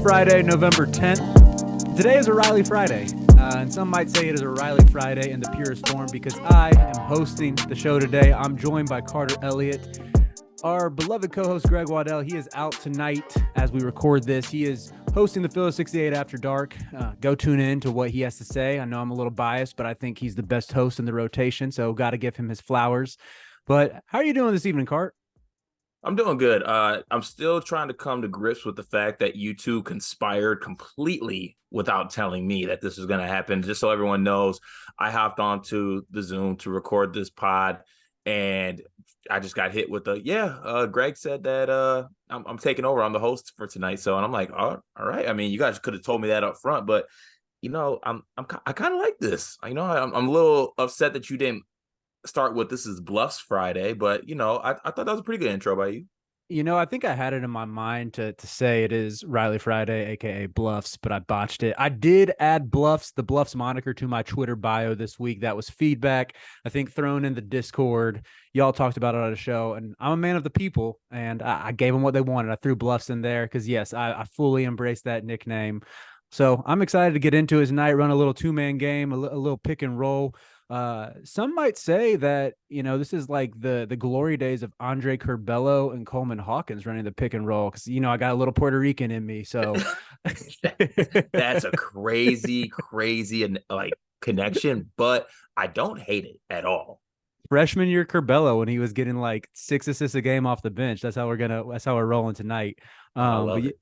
Friday, November 10th. Today is a Riley Friday, and some might say it is a Riley Friday in the purest form because I am hosting the show today. I'm joined by Carter Elliott, our beloved co-host GregWaddell. He is out tonight as we record this. He is hosting the Philly 68 After Dark. Go tune in to what he has to say. I know I'm a little biased, but I think he's the best host in the rotation, so got to give him his flowers. But how are you doing this evening, Cart? I'm doing good. I'm still trying to come to grips with the fact that you two conspired completely without telling me that this was going to happen. Just so everyone knows, I hopped onto the Zoom to record this pod, and I just got hit with Greg said that I'm taking over. I'm the host for tonight. So, and I'm like, all right. I mean, you guys could have told me that up front, but I kind of like this. I'm a little upset that you didn't start with this is Bluffs Friday, but I thought that was a pretty good intro by you. I think I had it in my mind to say it is Riley Friday, aka Bluffs, but I botched it. I did add the Bluffs moniker to my Twitter bio this week. That was feedback, I think, thrown in the Discord. Y'all talked about it on the show, and I'm a man of the people, and I gave them what they wanted. I threw Bluffs in there because, yes, I fully embraced that nickname. So I'm excited to get into it tonight, run a little two-man game, a little pick and roll. Some might say that, this is like the glory days of Andre Curbelo and Coleman Hawkins running the pick and roll. Cause I got a little Puerto Rican in me. So that's a crazy and connection, but I don't hate it at all. Freshman year Curbelo, when he was getting like 6 assists a game off the bench. That's how we're rolling tonight. I love it.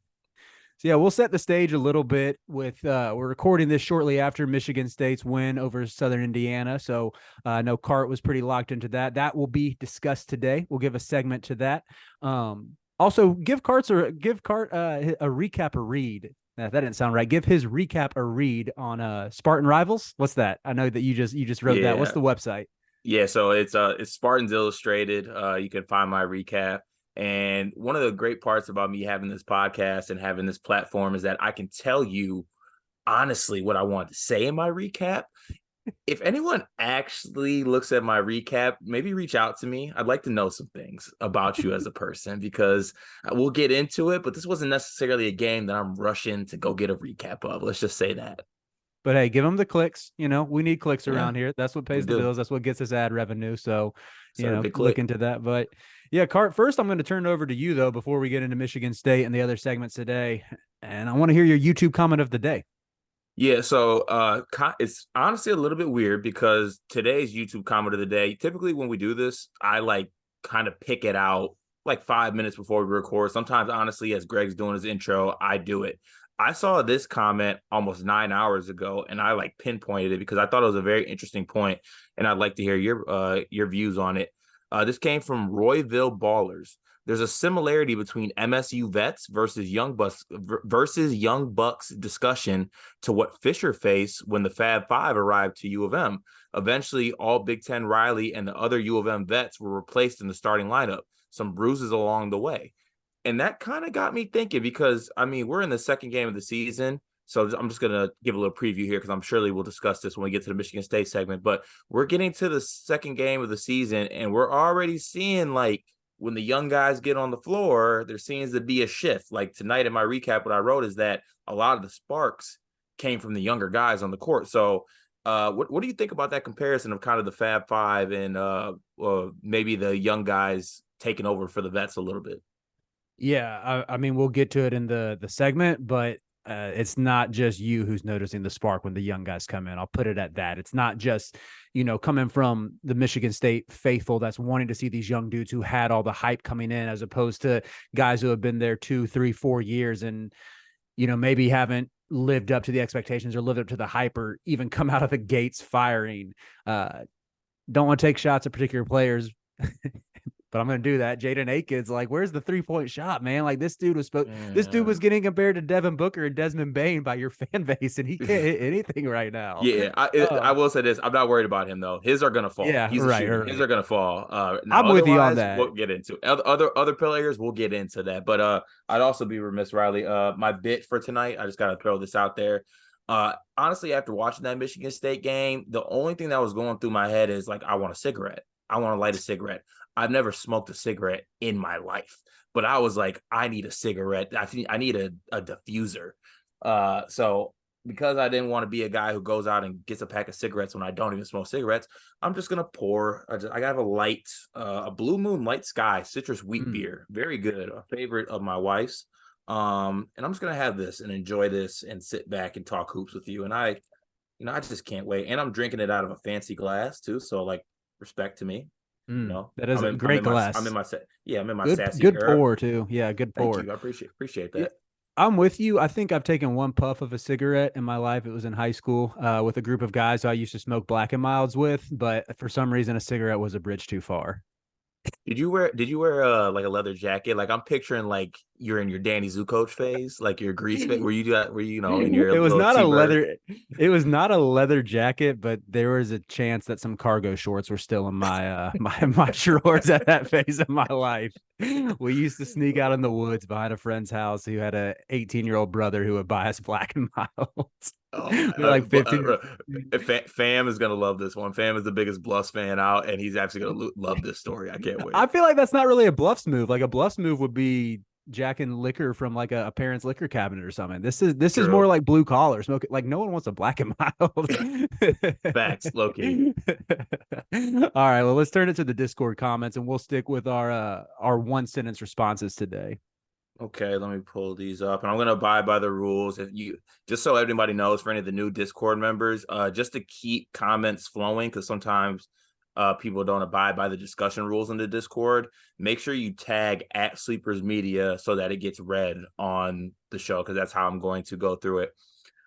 So, yeah, we'll set the stage a little bit with we're recording this shortly after Michigan State's win over Southern Indiana. So I know Cart was pretty locked into that. That will be discussed today. We'll give a segment to that. Also, give Cart a recap a read. That didn't sound right. Give his recap a read on Spartan Rivals. What's that? I know that you just wrote that. What's the website? Yeah, so it's Spartans Illustrated. You can find my recap. And one of the great parts about me having this podcast and having this platform is that I can tell you honestly what I want to say in my recap. If anyone actually looks at my recap, maybe reach out to me. I'd like to know some things about you as a person, because we'll get into it, but this wasn't necessarily a game that I'm rushing to go get a recap of. Let's just say that. But hey, give them the clicks. We need clicks around here. That's what pays the bills. That's what gets us ad revenue. So, look into that. But yeah, Cart, first I'm going to turn it over to you, though, before we get into Michigan State and the other segments today. And I want to hear your YouTube comment of the day. Yeah, so it's honestly a little bit weird because today's YouTube comment of the day, typically when we do this, I kind of pick it out 5 minutes before we record. Sometimes, honestly, as Greg's doing his intro, I do it. I saw this comment almost 9 hours ago, and I pinpointed it because I thought it was a very interesting point, and I'd like to hear your views on it. This came from Royville Ballers. There's a similarity between MSU vets versus Young Bucks discussion to what Fisher faced when the Fab Five arrived to U of M. Eventually, all Big Ten Riley and the other U of M vets were replaced in the starting lineup. Some bruises along the way. And that kind of got me thinking because, we're in the second game of the season. So I'm just going to give a little preview here because I'm surely we'll discuss this when we get to the Michigan State segment. But we're getting to the second game of the season, and we're already seeing, when the young guys get on the floor, there seems to be a shift. Tonight in my recap, what I wrote is that a lot of the sparks came from the younger guys on the court. So what do you think about that comparison of kind of the Fab Five and maybe the young guys taking over for the vets a little bit? Yeah, we'll get to it in the segment, but it's not just you who's noticing the spark when the young guys come in. I'll put it at that. It's not just, coming from the Michigan State faithful that's wanting to see these young dudes who had all the hype coming in, as opposed to guys who have been there 2, 3, 4 years and, maybe haven't lived up to the expectations or lived up to the hype or even come out of the gates firing. Don't want to take shots at particular players. But I'm going to do that. Jaden Akins, where's the 3-point shot, man? This dude was this dude was getting compared to Devin Booker and Desmond Bane by your fan base, and he can't hit anything right now. Yeah, I will say this. I'm not worried about him, though. His are going to fall. Yeah, he's right, right. His are going to fall. I'm with you on that. We'll get into other players. We'll get into that. But I'd also be remiss, Riley. My bit for tonight, I just got to throw this out there. Honestly, after watching that Michigan State game, the only thing that was going through my head is I want a cigarette. I want to light a cigarette. I've never smoked a cigarette in my life, but I was like, I need a cigarette. I need a diffuser. So because I didn't want to be a guy who goes out and gets a pack of cigarettes when I don't even smoke cigarettes, I'm just gonna pour. I got a light, a Blue Moon Light Sky citrus wheat beer, very good, a favorite of my wife's. And I'm just gonna have this and enjoy this and sit back and talk hoops with you. And I just can't wait. And I'm drinking it out of a fancy glass too, so like respect to me. That is a great glass. I'm in my good, sassy good era. pour too. Yeah, good pour. Thank you. I appreciate that. I'm with you. I think I've taken one puff of a cigarette in my life. It was in high school with a group of guys who I used to smoke Black and Milds with, but for some reason, a cigarette was a bridge too far. Did you wear like a leather jacket? Like I'm picturing like you're in your Danny Zukoc phase, like your grease phase, where you know in your it was not T-bird. it was not a leather jacket, but there was a chance that some cargo shorts were still in my my drawers at that phase of my life. We used to sneak out in the woods behind a friend's house who had a 18-year-old brother who would buy us Black and Milds. Oh, we were like 15. Fam is gonna love this one. Fam is the biggest Bluffs fan out, and he's actually gonna love this story. I can't wait. I feel like that's not really a Bluffs move. Like a Bluffs move would be jacking liquor from like a parent's liquor cabinet or something. This is more like blue collar smoke. Like no one wants a Black and Mild. Facts, low key. All right, well, let's turn it to the Discord comments, and we'll stick with our one sentence responses today. Okay, let me pull these up, and I'm gonna abide by the rules. If you just so everybody knows, for any of the new Discord members, just to keep comments flowing, because sometimes people don't abide by the discussion rules in the Discord. Make sure you tag at Sleepers Media so that it gets read on the show, because that's how I'm going to go through it.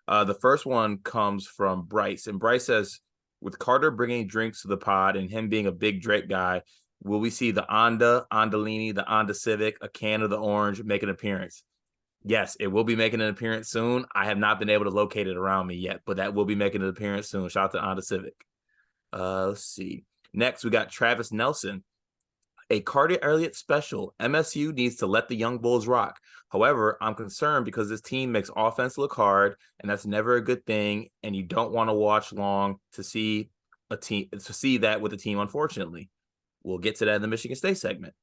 The first one comes from Bryce, and Bryce says, with Carter bringing drinks to the pod and him being a big Drake guy, will we see the Ondalini, the Honda Civic, a can of the orange make an appearance? Yes, it will be making an appearance soon. I have not been able to locate it around me yet, but that will be making an appearance soon. Shout out to Honda Civic. Let's see. Next, we got Travis Nelson. A Carter Elliott special. MSU needs to let the young Bulls rock. However, I'm concerned because this team makes offense look hard, and that's never a good thing. And you don't want to watch long to see that with the team, unfortunately. We'll get to that in the Michigan State segment.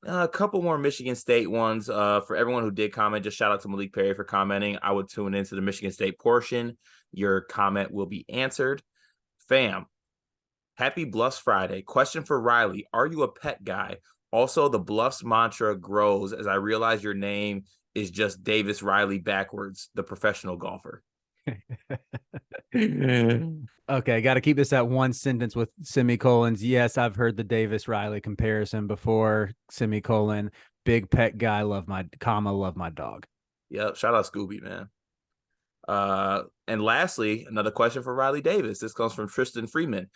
A couple more Michigan State ones. For everyone who did comment, just shout out to Malik Perry for commenting. I would tune into the Michigan State portion. Your comment will be answered. Fam, happy Bluffs Friday. Question for Riley. Are you a pet guy? Also, the Bluffs mantra grows as I realize your name is just Davis Riley backwards, the professional golfer. Okay, got to keep this at one sentence with semicolons. Yes, I've heard the Davis Riley comparison before. Semicolon, big pet guy, love my dog. Yep, shout out Scooby, man. And lastly, another question for Riley Davis. This comes from Tristan Freeman.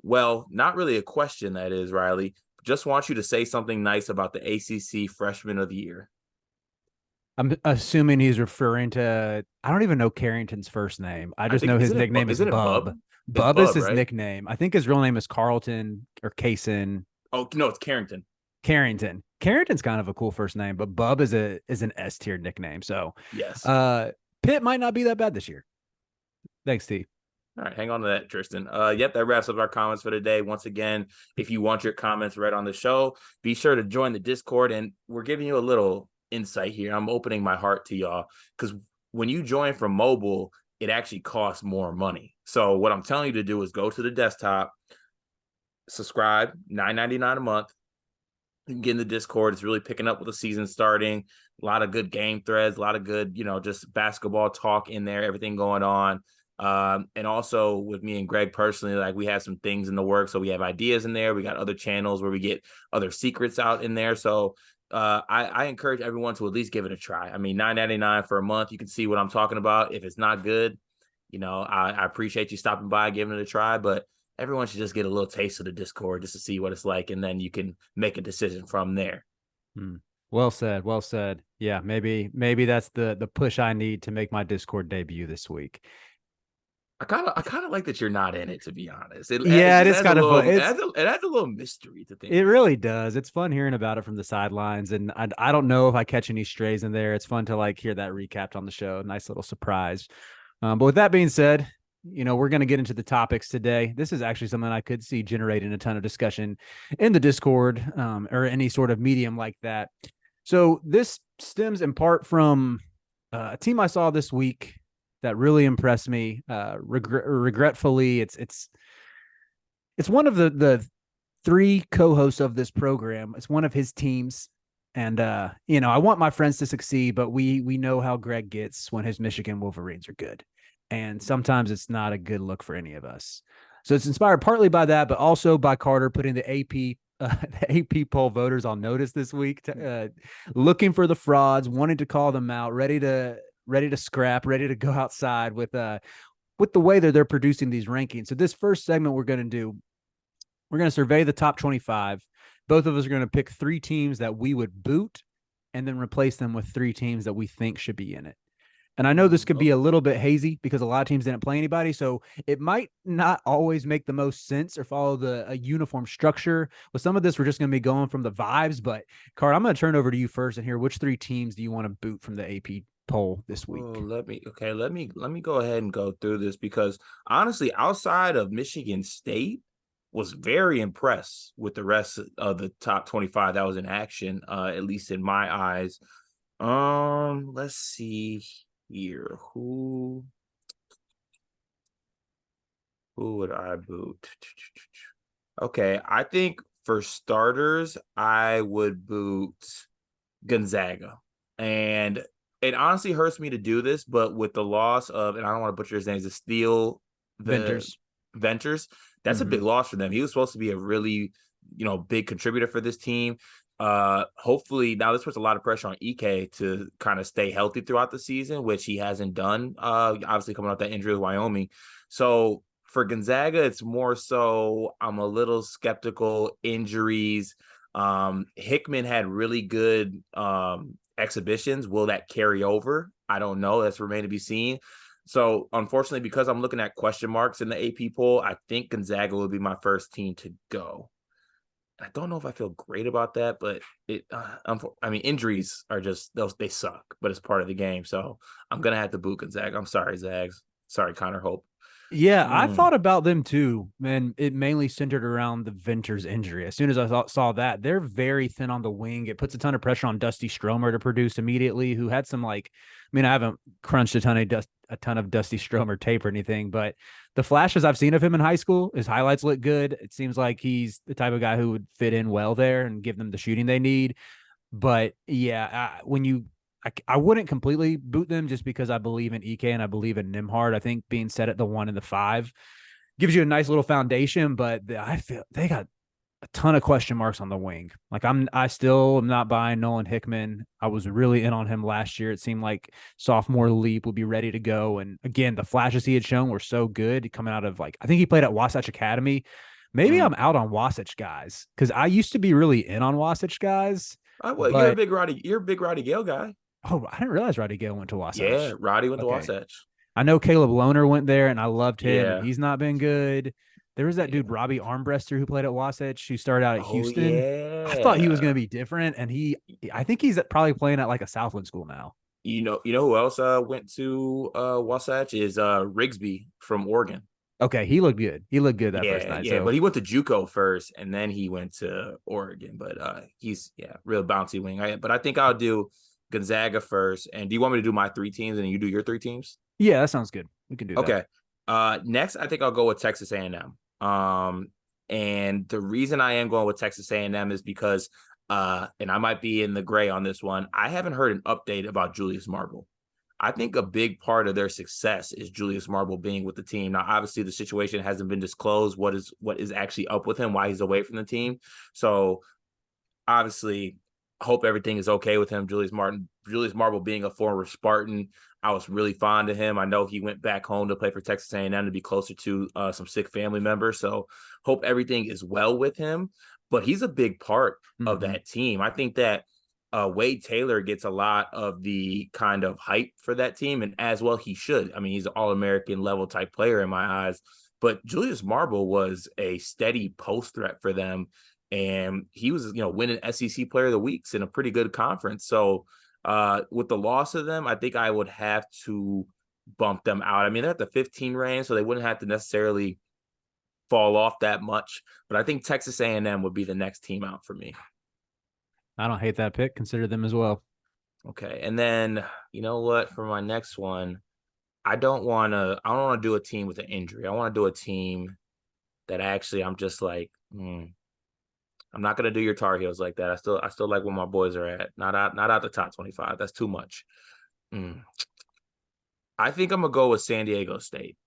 Well, not really a question, that is, Riley. Just want you to say something nice about the ACC Freshman of the Year. I'm assuming he's referring to, I don't even know Carrington's first name. I just know his nickname is Bub. Bub is his nickname. I think his real name is Carlton or Kaysen. Oh, no, it's Carrington. Carrington's kind of a cool first name, but Bub is an S tier nickname. So yes, Pitt might not be that bad this year. Thanks, T. All right, hang on to that, Tristan. Yep, that wraps up our comments for today. Once again, if you want your comments read on the show, be sure to join the Discord. And we're giving you a little insight here. I'm opening my heart to y'all, because when you join from mobile, it actually costs more money. So what I'm telling you to do is go to the desktop, subscribe, $9.99 a month. You can get in the Discord. It's really picking up with the season starting. A lot of good game threads, a lot of good, just basketball talk in there, everything going on. And also with me and Greg personally, like we have some things in the works. So we have ideas in there. We got other channels where we get other secrets out in there. So I encourage everyone to at least give it a try. I mean, $9.99 for a month. You can see what I'm talking about. If it's not good, I appreciate you stopping by and giving it a try, but everyone should just get a little taste of the Discord just to see what it's like. And then you can make a decision from there. Well said. Well said. Yeah. Maybe that's the push I need to make my Discord debut this week. I kind of like that you're not in it, to be honest. It is kind of fun. It adds a little mystery to things. It really does. It's fun hearing about it from the sidelines, and I don't know if I catch any strays in there. It's fun to hear that recapped on the show. Nice little surprise. But with that being said, we're going to get into the topics today. This is actually something I could see generating a ton of discussion in the Discord, or any sort of medium like that. So this stems in part from a team I saw this week that really impressed me. Regretfully, it's one of the three co-hosts of this program. It's one of his teams. And I want my friends to succeed, but we know how Greg gets when his Michigan Wolverines are good. And sometimes it's not a good look for any of us. So it's inspired partly by that, but also by Carter putting the AP the AP poll voters on notice this week, looking for the frauds, wanting to call them out, ready to scrap, ready to go outside with the way that they're producing these rankings. So this first segment we're going to survey the top 25. Both of us are going to pick 3 teams that we would boot and then replace them with 3 teams that we think should be in it. And I know this could be a little bit hazy because a lot of teams didn't play anybody, so it might not always make the most sense or follow a uniform structure. With some of this, we're just going to be going from the vibes. But, Card, I'm going to turn over to you first and hear which 3 teams do you want to boot from the AP poll this week. Let me go ahead and go through this, because honestly, outside of Michigan State, was very impressed with the rest of the top 25 that was in action, at least in my eyes. Let's see here. Who would I boot? Okay, I think for starters, I would boot Gonzaga. And it honestly hurts me to do this, but with the loss of, and I don't want to butcher his name, the Steel Venters. That's a big loss for them. He was supposed to be a really, big contributor for this team. Hopefully now this puts a lot of pressure on EK to kind of stay healthy throughout the season, which he hasn't done, obviously coming off that injury with Wyoming. So for Gonzaga, it's more so I'm a little skeptical. Injuries. Hickman had really good exhibitions. Will that carry over? I don't know. That's remain to be seen. So unfortunately, because I'm looking at question marks in the AP poll, I think Gonzaga will be my first team to go. I don't know if I feel great about that, but injuries are just they suck, but it's part of the game. So I'm gonna have to boot Gonzaga. I'm sorry, Zags. Sorry, Connor Hope. Yeah, I thought about them too, man. It mainly centered around the Venters injury. As soon as I saw that, they're very thin on the wing. It puts a ton of pressure on Dusty Stromer to produce immediately, who had some I haven't crunched a ton of Dusty Stromer tape or anything, but the flashes I've seen of him in high school, his highlights look good. It seems like he's the type of guy who would fit in well there and give them the shooting they need. But yeah, I wouldn't completely boot them just because I believe in EK and I believe in Nimhard. I think being set at the 1 and the 5 gives you a nice little foundation, but I feel they got a ton of question marks on the wing. I still am not buying Nolan Hickman. I was really in on him last year. It seemed like sophomore leap would be ready to go. And again, the flashes he had shown were so good coming out of I think he played at Wasatch Academy. Maybe I'm out on Wasatch guys because I used to be really in on Wasatch guys. You're a big Roddy Gale guy. Oh, I didn't realize Roddy Gale went to Wasatch. Yeah, Roddy went to Wasatch. I know Caleb Lohner went there, and I loved him, and he's not been good. There was that dude, Robbie Armbrester, who played at Wasatch, who started out at Houston. Yeah. I thought he was going to be different, and I think he's probably playing at a Southland school now. You know who else went to Wasatch is Rigsby from Oregon. Okay, he looked good. He looked good that first night. Yeah, but he went to JUCO first, and then he went to Oregon. But he's real bouncy wing. But I think I'll do Gonzaga first. And do you want me to do my 3 teams and you do your 3 teams? Yeah, that sounds good. We can do that. Okay. Next, I think I'll go with Texas A&M. And the reason I am going with Texas A&M is because, and I might be in the gray on this one, I haven't heard an update about Julius Marble. I think a big part of their success is Julius Marble being with the team. Now, obviously, the situation hasn't been disclosed. What is actually up with him, why he's away from the team. So, obviously, hope everything is okay with him. Julius Marble being a former Spartan, I was really fond of him. I know he went back home to play for Texas A&M to be closer to some sick family members. So, hope everything is well with him. But he's a big part of that team. I think that Wade Taylor gets a lot of the kind of hype for that team, and as well he should. I mean, he's an All-American level type player in my eyes. But Julius Marble was a steady post threat for them, and he was, winning SEC Player of the Weeks in a pretty good conference. So with the loss of them, I think I would have to bump them out. I mean, they're at the 15 range, so they wouldn't have to necessarily fall off that much. But I think Texas A&M would be the next team out for me. I don't hate that pick. Consider them as well. Okay, and then you know what? For my next one, I don't want to. I don't want to do a team with an injury. I want to do a team that actually I'm just like, I'm not gonna do your Tar Heels like that. I still like where my boys are at. Not out the top 25. That's too much. Mm. I think I'm gonna go with San Diego State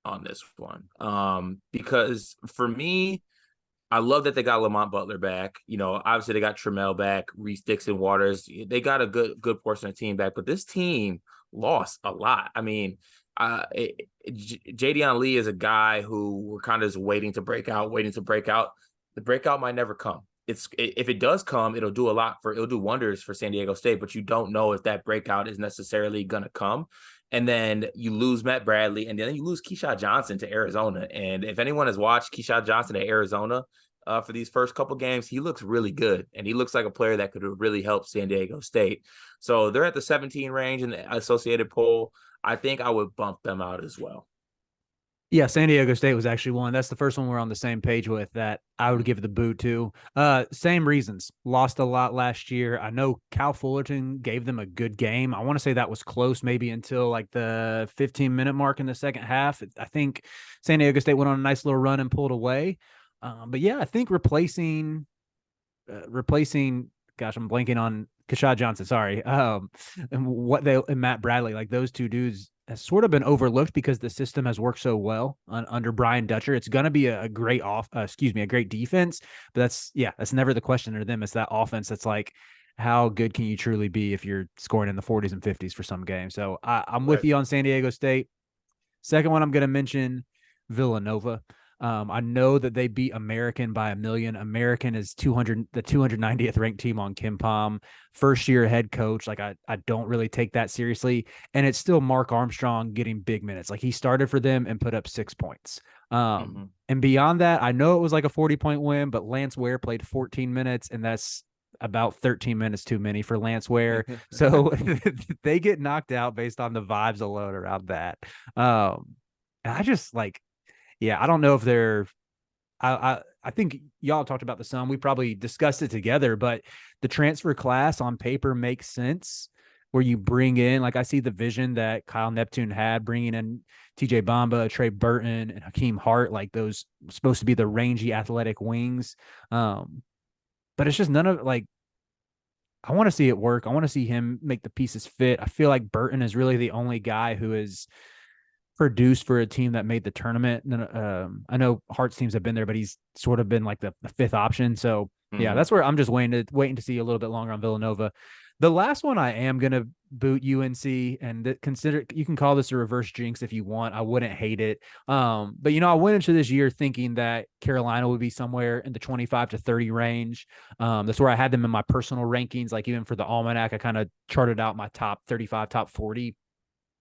on this one. Because for me, I love that they got Lamont Butler back. You know, obviously they got Trammell back, Reese Dixon Waters. They got a good portion of the team back, but this team lost a lot. I mean, Jadion Lee is a guy who we're kind of just waiting to break out, waiting to break out. The breakout might never come. If it does come, it'll do wonders for San Diego State, but you don't know if that breakout is necessarily gonna come. And then you lose Matt Bradley, and then you lose Keyshawn Johnson to Arizona. And if anyone has watched Keyshawn Johnson at Arizona for these first couple games, he looks really good, and he looks like a player that could really help San Diego State. So they're at the 17 range in the Associated poll. I think I would bump them out as well. Yeah, San Diego State was actually one. That's the first one we're on the same page with that I would give the boot to. Same reasons. Lost a lot last year. I know Cal Fullerton gave them a good game. I want to say that was close maybe until like the 15-minute mark in the second half. I think San Diego State went on a nice little run and pulled away. But yeah, I think replacing gosh, I'm blanking on Kashad Johnson, sorry. And Matt Bradley, like those two dudes has sort of been overlooked because the system has worked so well under Brian Dutcher. It's going to be a great a great defense, but that's never the question to them. It's that offense that's like, how good can you truly be if you're scoring in the 40s and 50s for some games? So I'm with Right. you on San Diego State. Second one I'm going to mention, Villanova. I know that they beat American by a million. American is the 290th ranked team on KenPom. First year head coach. Like I don't really take that seriously. And it's still Mark Armstrong getting big minutes. Like he started for them and put up 6 points. And beyond that, I know it was like a 40-point win, but Lance Ware played 14 minutes, and that's about 13 minutes too many for Lance Ware. So they get knocked out based on the vibes alone around that. And I just like, yeah, I don't know if they're. I think y'all talked about the Sun. We probably discussed it together, but the transfer class on paper makes sense. Where you bring in, like I see the vision that Kyle Neptune had, bringing in TJ Bamba, Trey Burton, and Hakeem Hart, like those supposed to be the rangy athletic wings. But it's just none of like. I want to see it work. I want to see him make the pieces fit. I feel like Burton is really the only guy who is produced for a team that made the tournament. I know Hart's teams have been there, but he's sort of been like the fifth option. So yeah, that's where I'm just waiting to see a little bit longer on Villanova. The last one I am going to boot UNC, and consider, you can call this a reverse jinx if you want. I wouldn't hate it. But I went into this year thinking that Carolina would be somewhere in the 25 to 30 range. That's where I had them in my personal rankings. Like even for the Almanac, I kind of charted out my top 35, top 40.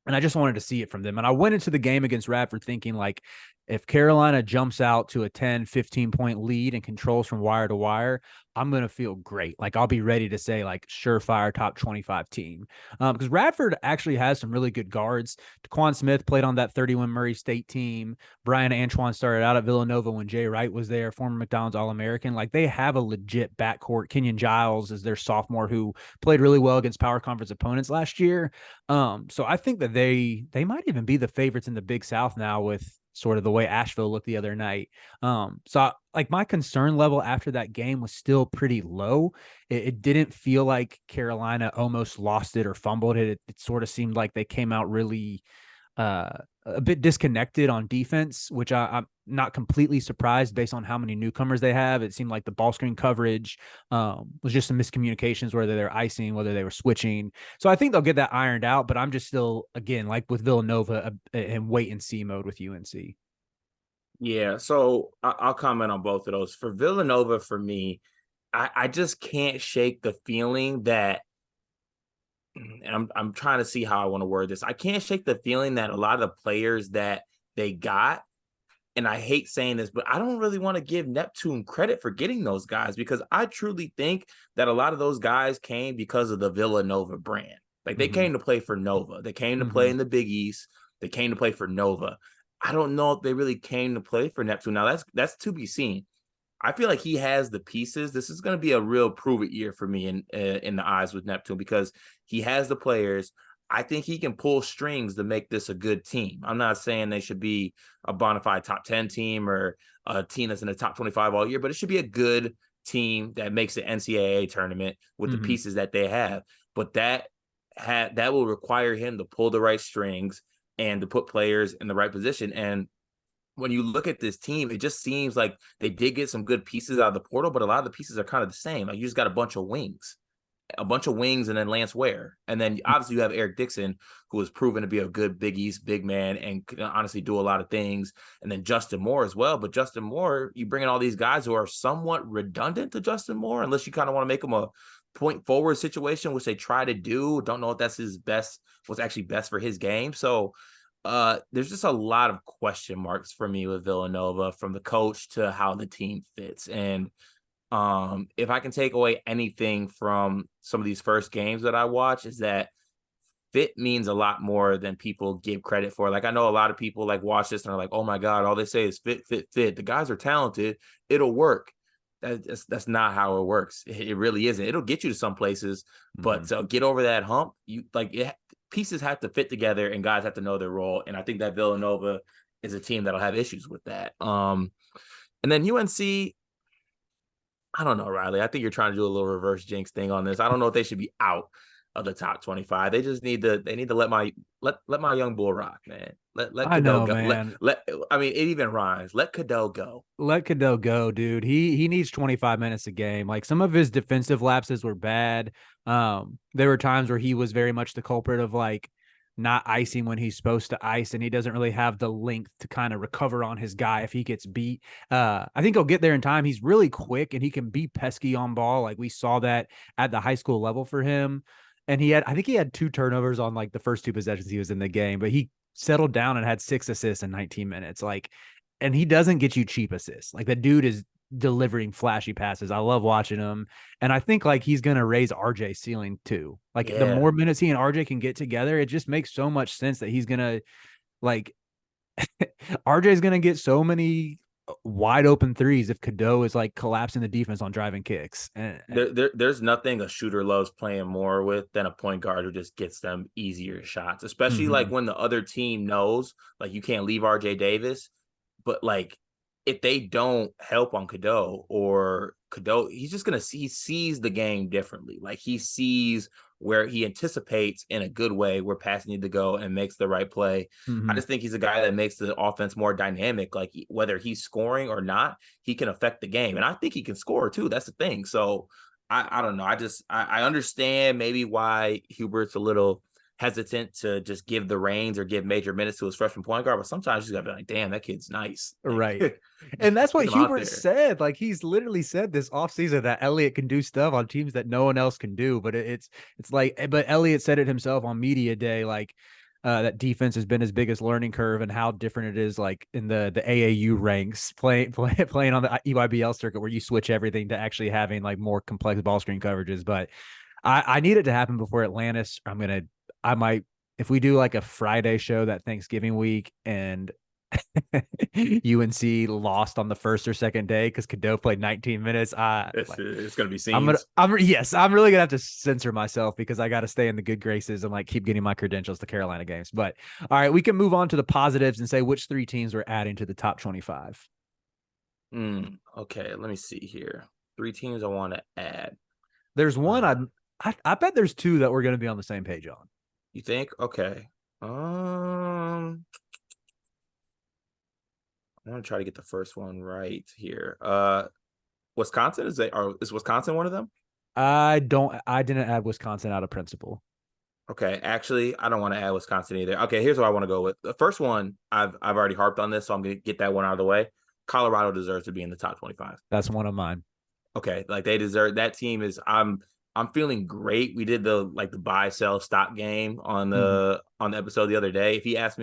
And I just wanted to see it from them. And I went into the game against Radford thinking, like, if Carolina jumps out to a 10, 15-point lead and controls from wire to wire, I'm going to feel great. Like, I'll be ready to say, like, surefire top 25 team. Because Radford actually has some really good guards. Daquan Smith played on that 31 Murray State team. Brian Antoine started out at Villanova when Jay Wright was there, former McDonald's All-American. Like, they have a legit backcourt. Kenyon Giles is their sophomore who played really well against power conference opponents last year. So I think that they might even be the favorites in the Big South now with sort of the way Asheville looked the other night. Like my concern level after that game was still pretty low. It didn't feel like Carolina almost lost it or fumbled it. It sort of seemed like they came out really a bit disconnected on defense, which I'm not completely surprised based on how many newcomers they have. It seemed like the ball screen coverage was just some miscommunications, whether they're icing, whether they were switching. So I think they'll get that ironed out, but I'm just still, again, like with Villanova, in wait and see mode with UNC. Yeah, so I'll comment on both of those. For Villanova, for me, I just can't shake the feeling that, and I'm trying to see how I want to word this. I can't shake the feeling that a lot of the players that they got, and I hate saying this, but I don't really want to give Neptune credit for getting those guys, because I truly think that a lot of those guys came because of the Villanova brand. Like they Mm-hmm. came to play for Nova. They came to play Mm-hmm. in the Big East. They came to play for Nova. I don't know if they really came to play for Neptune. Now that's to be seen. I feel like he has the pieces. This is going to be a real prove it year for me in the eyes with Neptune because he has the players. I think he can pull strings to make this a good team. I'm not saying they should be a bona fide top 10 team or a team that's in the top 25 all year, but it should be a good team that makes the NCAA tournament with the Mm-hmm. pieces that they have. But that will require him to pull the right strings and to put players in the right position. And when you look at this team, it just seems like they did get some good pieces out of the portal, but a lot of the pieces are kind of the same. Like you just got a bunch of wings, and then Lance Ware. And then obviously you have Eric Dixon, who has proven to be a good Big East big man and can honestly do a lot of things. And then Justin Moore as well. But Justin Moore, you bring in all these guys who are somewhat redundant to Justin Moore, unless you kind of want to make him a point forward situation, which they try to do. Don't know if that's what's actually best for his game. So there's just a lot of question marks for me with Villanova, from the coach to how the team fits. And if I can take away anything from some of these first games that I watch, is that fit means a lot more than people give credit for. Like I know a lot of people like watch this and are like, oh my God, all they say is fit, fit, fit. The guys are talented. It'll work. That's not how it works. It really isn't. It'll get you to some places, but Mm-hmm. to get over that hump, pieces have to fit together and guys have to know their role. And I think that Villanova is a team that'll have issues with that. And then UNC, I don't know, Riley. I think you're trying to do a little reverse jinx thing on this. I don't know if they should be out of the top 25. They just need to let my young bull rock, man. Let I Cadeau know, go. man. I mean, it even rhymes. Let Cadeau go. Let Cadeau go, dude. He needs 25 minutes a game. Like some of his defensive lapses were bad. There were times where he was very much the culprit of like not icing when he's supposed to ice, and he doesn't really have the length to kind of recover on his guy if he gets beat. I think he'll get there in time. He's really quick and he can be pesky on ball. Like we saw that at the high school level for him. And I think he had 2 turnovers on like the first 2 possessions he was in the game, but he settled down and had 6 assists in 19 minutes. Like, and he doesn't get you cheap assists. Like the dude is delivering flashy passes. I love watching him. And I think like he's going to raise RJ's ceiling too. Like the Yeah. more minutes he and RJ can get together, it just makes so much sense that he's going to like RJ's going to get so many wide open threes if Cadeau is like collapsing the defense on driving kicks. There's nothing a shooter loves playing more with than a point guard who just gets them easier shots, especially like Mhm. when the other team knows like you can't leave RJ Davis. But like if they don't help on Cadeau, he's just gonna he sees the game differently. Like he sees where he anticipates in a good way where passing need to go and makes the right play. I Mhm. just think he's a guy that makes the offense more dynamic. Like whether he's scoring or not, he can affect the game. And I think he can score too. That's the thing. So I don't know. I understand maybe why Hubert's a little hesitant to just give the reins or give major minutes to his freshman point guard, but sometimes you gotta be like, damn, that kid's nice. Like Right. And that's get what him out Hubert there. said. Like he's literally said this offseason that Elliott can do stuff on teams that no one else can do. But it's like, but Elliott said it himself on media day, like that defense has been his biggest learning curve and how different it is like in the AAU ranks playing on the EYBL circuit where you switch everything to actually having like more complex ball screen coverages. But I need it to happen before Atlantis. I might, if we do like a Friday show that Thanksgiving week and UNC lost on the first or second day because Cadeau played 19 minutes. It's gonna be I'm gonna, scenes. yes, I'm really gonna have to censor myself because I got to stay in the good graces and like keep getting my credentials to Carolina games. But all right, we can move on to the positives and say which 3 teams we're adding to the top 25. Okay, let me see here. 3 teams I want to add. There's one Uh, I bet there's 2 that we're gonna be on the same page on. you think? Okay. I want to try to get the first one right here. Wisconsin is Wisconsin one of them? I didn't add Wisconsin out of principle. Okay, actually, I don't want to add Wisconsin either. Okay, here's what I want to go with. The first one, I've already harped on this, so I'm gonna get that one out of the way. Colorado deserves to be in the top 25. That's one of mine. Okay, like they deserve that team is I'm feeling great. We did the buy sell stock game Mhm. on the episode the other day. If Greg asked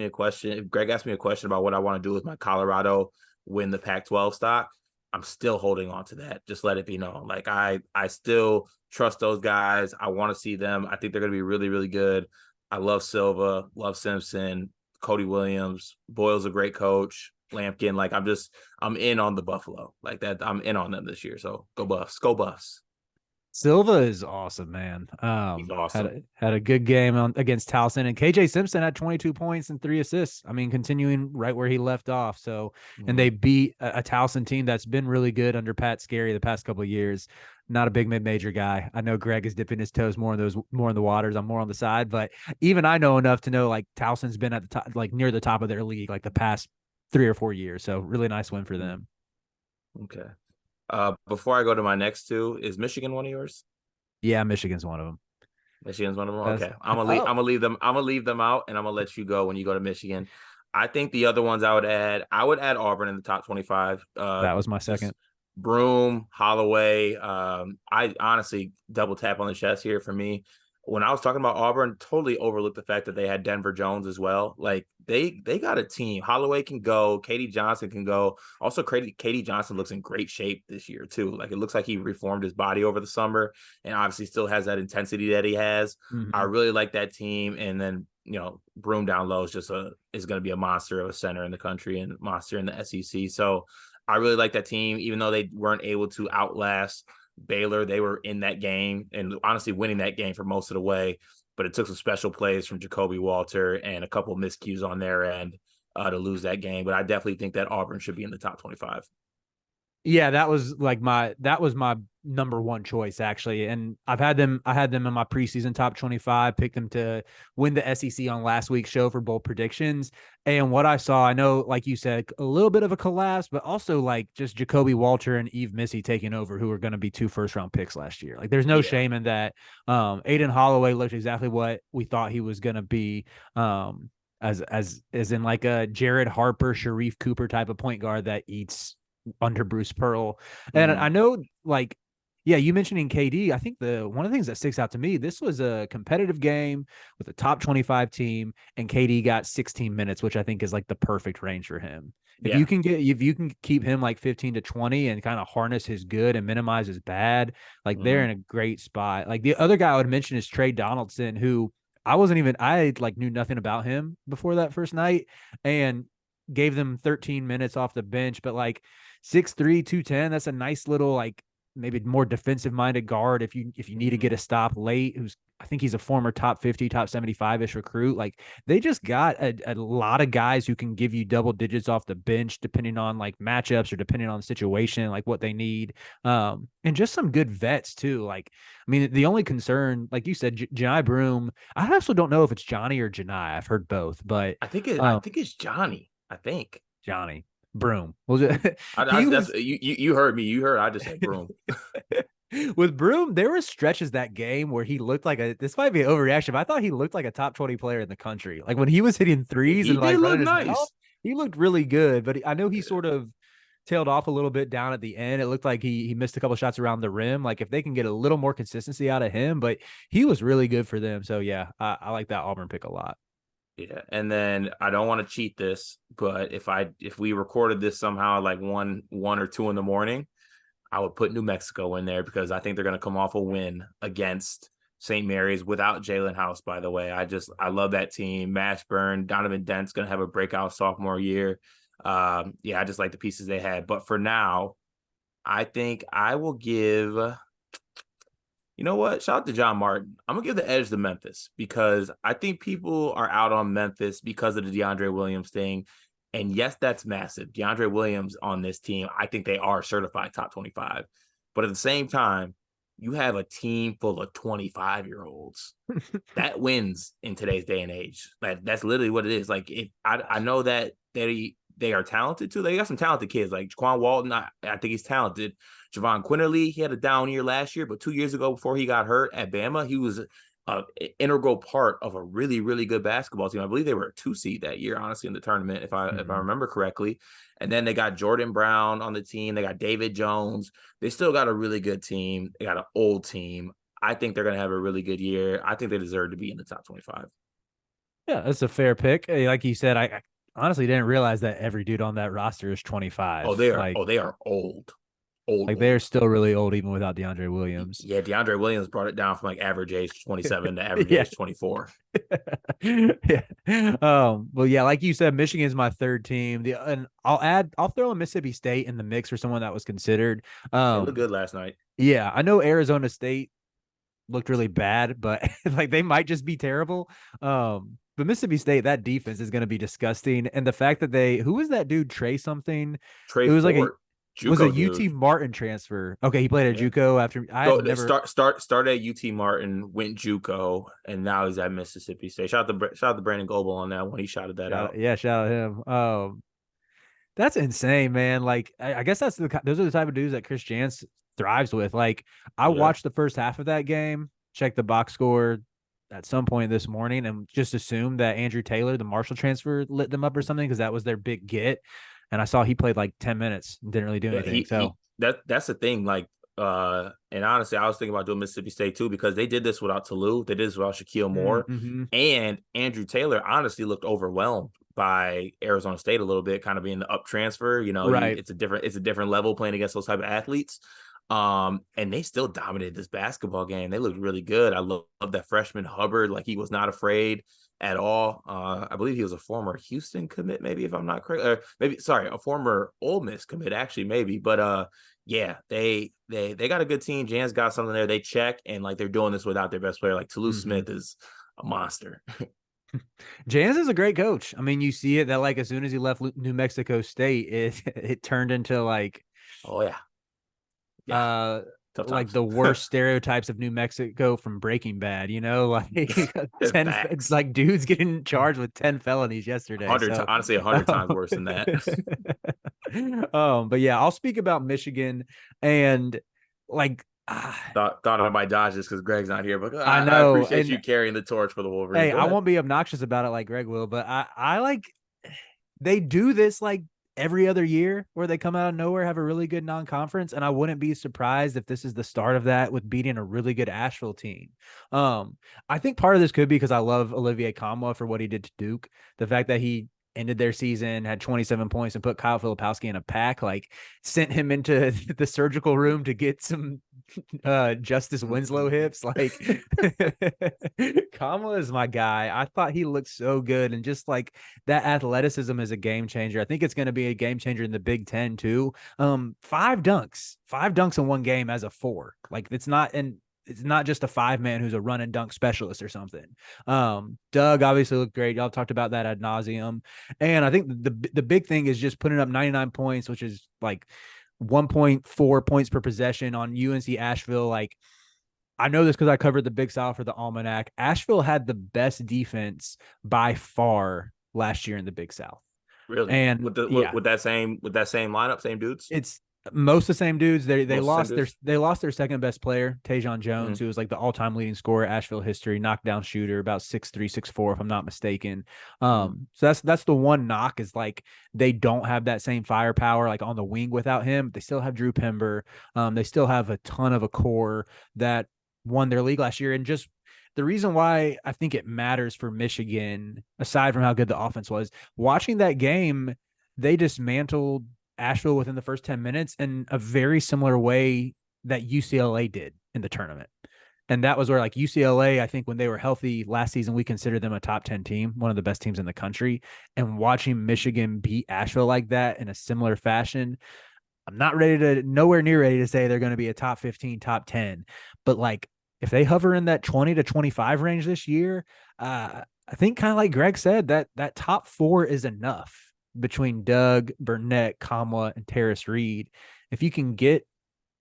me a question about what I want to do with my Colorado win the Pac-12 stock, I'm still holding on to that. Just let it be known. Like I still trust those guys. I want to see them. I think they're going to be really, really good. I love Silva, love Simpson, Cody Williams. Boyle's a great coach. Lampkin, like I'm in on the Buffalo. Like that, I'm in on them this year. So go Buffs, go Buffs. Silva is awesome, man. He's Had awesome. had a good game against Towson, and KJ Simpson had 22 points and 3 assists. I mean, continuing right where he left off. So, and Mm-hmm. they beat a Towson team that's been really good under Pat Scarry the past couple of years. Not a big mid-major guy. I know Greg is dipping his toes more in the waters. I'm more on the side, but even I know enough to know like Towson's been at the top, like near the top of their league, like the past 3 or 4 years. So really nice win for them. Okay. Before I go to my next two, is Michigan one of yours? Yeah, Michigan's one of them. Michigan's one of them. That's, Okay, I'm gonna leave. oh, I'm gonna leave them. I'm gonna leave them out, and I'm gonna let you go when you go to Michigan. I think the other ones I would add. I would add Auburn in the top 25. that was my Just second. Broome, Holloway. I honestly double tap on the chest here for me. When I was talking about Auburn, totally overlooked the fact that they had Denver Jones as well. Like they got a team. Holloway can go. Katie Johnson can go. Also, Katie Johnson looks in great shape this year too. Like it looks like he reformed his body over the summer, and obviously still has that intensity that he has. I Mhm. really like that team. And then Broome down low is is going to be a monster of a center in the country and monster in the SEC. So I really like that team, even though they weren't able to outlast Baylor. They were in that game and honestly winning that game for most of the way. But it took some special plays from Jacoby Walter and a couple of miscues on their end to lose that game. But I definitely think that Auburn should be in the top 25. Yeah, that was my number one choice actually. And I had them in my preseason top 25, picked them to win the SEC on last week's show for bold predictions. And what I saw, I know, like you said, a little bit of a collapse, but also like just Jacoby Walter and Eve Missy taking over, who are going to be 2 first-round picks last year. Like there's no Yeah. shame in that. Aiden Holloway looked exactly what we thought he was going to be. As in like a Jared Harper, Sharif Cooper type of point guard that eats under Bruce Pearl. And Mm-hmm. I know, like, yeah, you mentioning KD. I think the one of the things that sticks out to me, this was a competitive game with a top 25 team, and KD got 16 minutes, which I think is like the perfect range for him. Yeah. If you can keep him like 15 to 20 and kind of harness his good and minimize his bad, like they're Mm-hmm. in a great spot. Like the other guy I would mention is Trey Donaldson, who I like knew nothing about him before that first night and gave them 13 minutes off the bench, but like 6'3", 210. That's a nice little like maybe more defensive minded guard if you need to get a stop late. Who's I think he's a former top 50, top 75-ish recruit. Like they just got a lot of guys who can give you double digits off the bench depending on like matchups or depending on the situation, like what they need. And just some good vets too. Like, I mean, the only concern, like you said, Jani Broome, I also don't know if it's Johnny or Janai. I've heard both, but I um, think it's Johnny. I think. Johnny Broome. Well, he That's was you heard me. You heard I just said Broome. with Broome. There were stretches that game where he looked like this might be an overreaction, but I thought he looked like a top 20 player in the country. Like when he was hitting threes He and did like look running his mouth, nice. he looked really good. But I know he sort of tailed off a little bit down at the end. It looked like he missed a couple shots around the rim. Like if they can get a little more consistency out of him, but he was really good for them. So yeah, I like that Auburn pick a lot. Yeah, and then I don't want to cheat this, but if we recorded this somehow like one or two in the morning, I would put New Mexico in there because I think they're going to come off a win against St. Mary's without Jalen House. By the way, I love that team. Mashburn, Donovan Dent's going to have a breakout sophomore year. Yeah, I just like the pieces they had. But for now, I think I will give. You know what? Shout out to John Martin. I'm gonna give the edge to Memphis because I think people are out on Memphis because of the DeAndre Williams thing. And yes, that's massive. DeAndre Williams on this team, I think they are certified top 25. But at the same time, you have a team full of 25-year-olds. That wins in today's day and age. That's literally what it is. Like I know that they are talented too. They got some talented kids like Jaquan Walton. I think he's talented. Javon Quinterly, he had a down year last year, but 2 years ago before he got hurt at Bama, he was an integral part of a really, really good basketball team. I believe they were a 2 seed that year, honestly, in the tournament, if I Mm-hmm. remember correctly. And then they got Jordan Brown on the team. They got David Jones. They still got a really good team. They got an old team. I think they're going to have a really good year. I think they deserve to be in the top 25. Yeah, that's a fair pick. Like you said, I honestly didn't realize that every dude on that roster is 25. Like They are old. old, Like they're old. still really old even without DeAndre Williams. Yeah, DeAndre Williams brought it down from like average age 27 to average Yeah. age 24. Yeah. Well, yeah, like you said, Michigan is my third team. And I'll throw in Mississippi State in the mix for someone that was considered. They looked Um, good last night. yeah, I know Arizona State looked really bad, but like they might just be terrible. But Mississippi State, that defense is going to be disgusting. And the fact that who was that dude, Trey something? Trey It was like Ford, was a JUCO UT dude. Martin transfer. Okay, he played at Yeah. JUCO after I had Go never. started at UT Martin, went JUCO, and now he's at Mississippi State. Shout out to Brandon Goebel on that one. He shouted that out. Shout out him. That's insane, man. Like, I guess those are the type of dudes that Chris Jans thrives with. Like, I Yeah. watched the first half of that game, checked the box score at some point this morning, and just assumed that Andrew Taylor, the Marshall transfer, lit them up or something because that was their big get. And I saw he played like 10 minutes and didn't really do Yeah, anything. So that's the thing. Like, and honestly, I was thinking about doing Mississippi State too because they did this without Tolu, they did this without Shaquille Moore, mm-hmm. and Andrew Taylor. Honestly, looked overwhelmed by Arizona State a little bit, kind of being the up transfer. You know, Right. it's a different level playing against those type of athletes. And they still dominated this basketball game. They looked really good. I love that freshman Hubbard. Like he was not afraid at all. I believe he was a former Houston commit, maybe if I'm not correct, or maybe a former Ole Miss commit, actually, maybe. But yeah, they got a good team. Jan's got something there. They check, and like they're doing this without their best player. Like Toulouse Smith is a monster. Jans is a great coach. I mean, you see it that like as soon as he left New Mexico State, it turned into like, oh yeah, tough like times. the worst stereotypes of New Mexico from Breaking Bad. You know, like 10, it's like dudes getting charged with 10 felonies yesterday. So honestly, 100 times worse than that. But yeah, I'll speak about Michigan and like. Thought I might dodge this because Greg's not here, but I I know, appreciate you carrying the torch for the Wolverines. hey, Go I ahead. won't be obnoxious about it like Greg will, but I like they do this like every other year where they come out of nowhere, have a really good non-conference, and I wouldn't be surprised if this is the start of that with beating a really good Asheville team. I think part of this could be because I love Olivier Kamwa for what he did to Duke. The fact that he ended their season, had 27 points, and put Kyle Filipowski in a pack, like sent him into the surgical room to get some Justice Winslow hips. Like Kamala is my guy. I thought he looked so good, and just like that athleticism is a game changer. I think it's going to be a game changer in the Big Ten too. 5 dunks in one game as a 4. Like it's not just a 5-man who's a run and dunk specialist or something. Doug obviously looked great. Y'all talked about that ad nauseum. And I think the big thing is just putting up 99 points, which is like 1.4 points per possession on UNC Asheville. Like, I know this because I covered the Big South for the Almanac. Asheville had the best defense by far last year in the Big South. Really? And with that same lineup, same dudes? It's most the same dudes. They lost their second best player, Tajon Jones, who was like the all-time leading scorer Asheville history, knockdown shooter, about 6'3", 6'4", if I'm not mistaken. So that's the one knock is like they don't have that same firepower like on the wing without him. They still have Drew Pember. They still have a ton of a core that won their league last year. And just the reason why I think it matters for Michigan, aside from how good the offense was, watching that game, they dismantled Asheville within the first 10 minutes in a very similar way that UCLA did in the tournament. And that was where like UCLA, I think when they were healthy last season, we considered them a top 10 team, one of the best teams in the country. And watching Michigan beat Asheville like that in a similar fashion, I'm not nowhere near ready to say they're going to be a top 15, top 10. But like if they hover in that 20 to 25 range this year, I think kind of like Greg said, that top 4 is enough between Doug, Burnett, Kamwa, and Terrace Reed. If you can get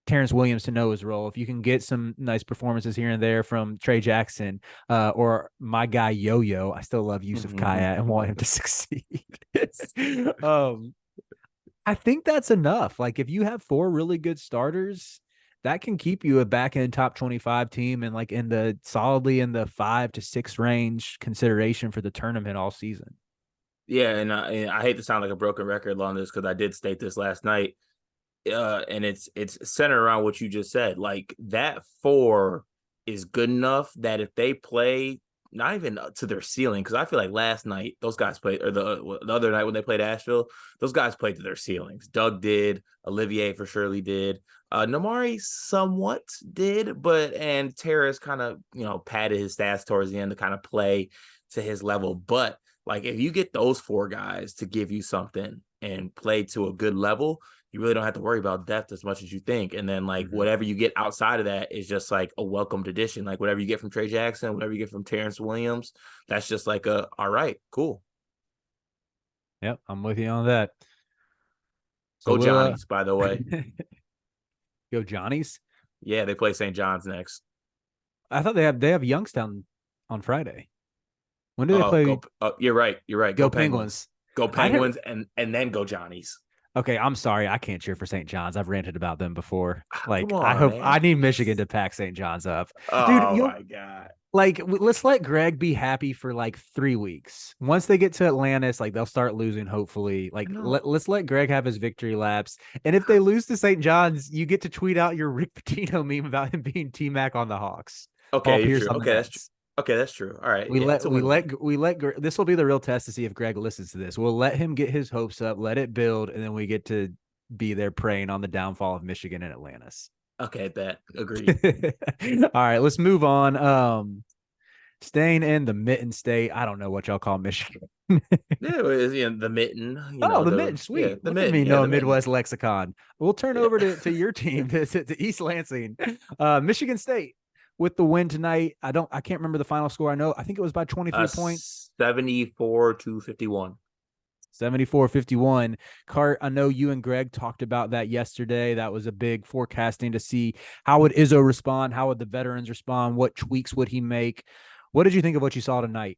Terrence Williams to know his role, if you can get some nice performances here and there from Trey Jackson or my guy Yo-Yo, I still love Yusuf Kayat and want him to succeed. I think that's enough. Like if you have 4 really good starters, that can keep you a back end top 25 team and like solidly in the 5 to 6 range consideration for the tournament all season. Yeah, and I hate to sound like a broken record on this because I did state this last night, and it's centered around what you just said. Like that 4 is good enough that if they play not even to their ceiling, because I feel like last night those guys played, or the other night when they played Asheville, those guys played to their ceilings. Doug did, Olivier for surely did, Namari somewhat did, and Terrace kind of padded his stats towards the end to kind of play to his level. But like if you get those four guys to give you something and play to a good level, you really don't have to worry about depth as much as you think. And then like whatever you get outside of that is just like a welcomed addition. Like whatever you get from Trey Jackson, whatever you get from Terrence Williams, that's just like all right, cool. Yep, I'm with you on that. So Go we'll Johnnies, by the way. go Johnny's. Yeah, they play St. John's next. I thought they have Youngstown on Friday. When do they Oh, play? you're right. You're right. Go Go Penguins. Penguins. Go I Penguins, and then go Johnnies. Okay, I'm sorry. I can't cheer for St. John's. I've ranted about them before. Come Like, I on, hope man. I need Michigan to pack St. John's up. Dude, Oh my god. let's let Greg be happy for like 3 weeks. Once they get to Atlantis, like they'll start losing, hopefully. Like let's let Greg have his victory laps. And if they lose to St. John's, you get to tweet out your Rick Pitino meme about him being T-Mac on the Hawks. Okay, you're true. Okay, that's true. Okay, that's true. All right. This will be the real test to see if Greg listens to this. We'll let him get his hopes up, let it build, and then we get to be there preying on the downfall of Michigan and Atlantis. Okay, that agreed. All right, let's move on. Staying in the Mitten State. I don't know what y'all call Michigan. Yeah, the Mitten. The Mitten, sweet. Yeah, Look at me know a Midwest lexicon. We'll turn over to your team, to East Lansing. Michigan State with the win tonight. I can't remember the final score. I think it was by 23 points. 74-51. 74-51. Cart, I know you and Greg talked about that yesterday. That was a big forecasting to see how would Izzo respond, how would the veterans respond, what tweaks would he make. What did you think of what you saw tonight?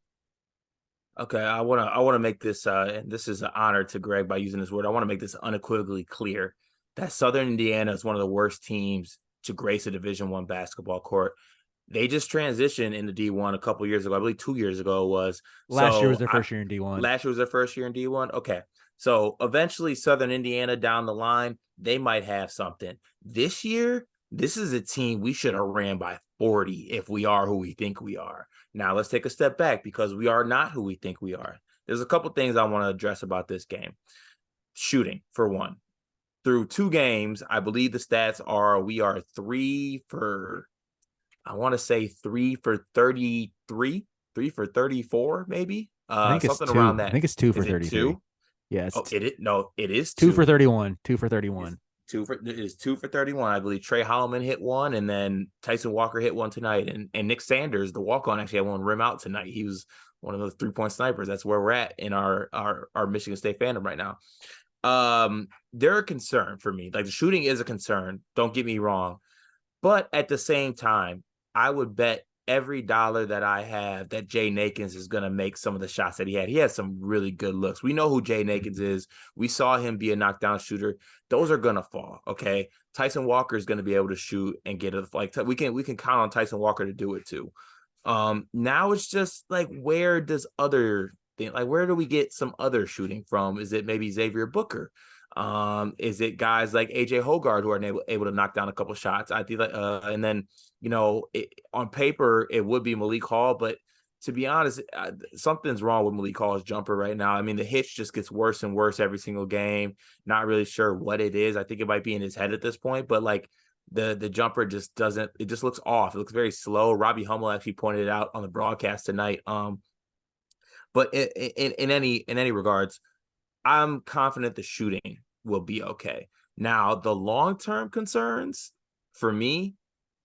Okay, I want to make this and this is an honor to Greg by using this word. I want to make this unequivocally clear that Southern Indiana is one of the worst teams to grace a Division I basketball court. They just transitioned into D1 a couple years ago. I believe 2 years ago it was. Last year was their first year in D1. Last year was their first year in D1. Okay. So eventually Southern Indiana down the line, they might have something. This year, this is a team we should have ran by 40 if we are who we think we are. Now let's take a step back because we are not who we think we are. There's a couple things I want to address about this game. Shooting, for one. Through 2 games, I believe the stats are we are 3 for 33, 3 for 34, maybe. Something around that. I think it's 2 for 33. 2? Yes. It is 2 for 31. 2 for 31. It is 2 for 31. I believe Trey Holloman hit one, and then Tyson Walker hit one tonight. And Nick Sanders, the walk-on, actually had one rim out tonight. He was one of those 3-point snipers. That's where we're at in our Michigan State fandom right now. They're a concern for me. Like the shooting is a concern. Don't get me wrong. But at the same time, I would bet every dollar that I have that Jay Nakins is going to make some of the shots that he had. He had some really good looks. We know who Jay Nakins is. We saw him be a knockdown shooter. Those are going to fall, okay? Tyson Walker is going to be able to shoot and get it. Like we can count on Tyson Walker to do it too. Now it's just like where do we get some other shooting from? Is it maybe Xavier Booker? Is it guys like AJ Hogarth who are able to knock down a couple shots? I think and then on paper it would be Malik Hall, but to be honest, something's wrong with Malik Hall's jumper right now. I mean, the hitch just gets worse and worse every single game. Not really sure what it is. I think it might be in his head at this point, but like the jumper just doesn't. It just looks off. It looks very slow. Robbie Hummel actually pointed it out on the broadcast tonight. But in any regards, I'm confident the shooting will be okay. Now, the long-term concerns for me,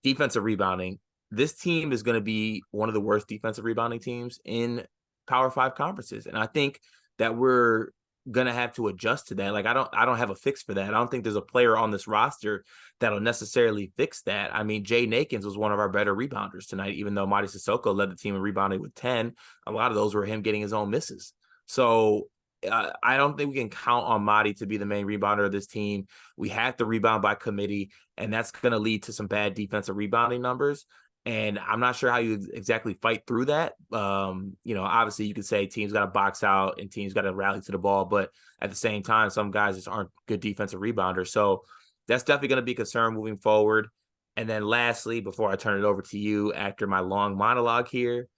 defensive rebounding. This team is going to be one of the worst defensive rebounding teams in Power 5 conferences. And I think that we're going to have to adjust to that. Like, I don't have a fix for that. I don't think there's a player on this roster that'll necessarily fix that. I mean, Jay Nakins was one of our better rebounders tonight, even though Mady Sissoko led the team in rebounding with 10. A lot of those were him getting his own misses. So I don't think we can count on Mady to be the main rebounder of this team. We have to rebound by committee, and that's going to lead to some bad defensive rebounding numbers. And I'm not sure how you exactly fight through that. Obviously you could say teams got to box out and teams got to rally to the ball, but at the same time, some guys just aren't good defensive rebounders. So that's definitely going to be a concern moving forward. And then lastly, before I turn it over to you after my long monologue here,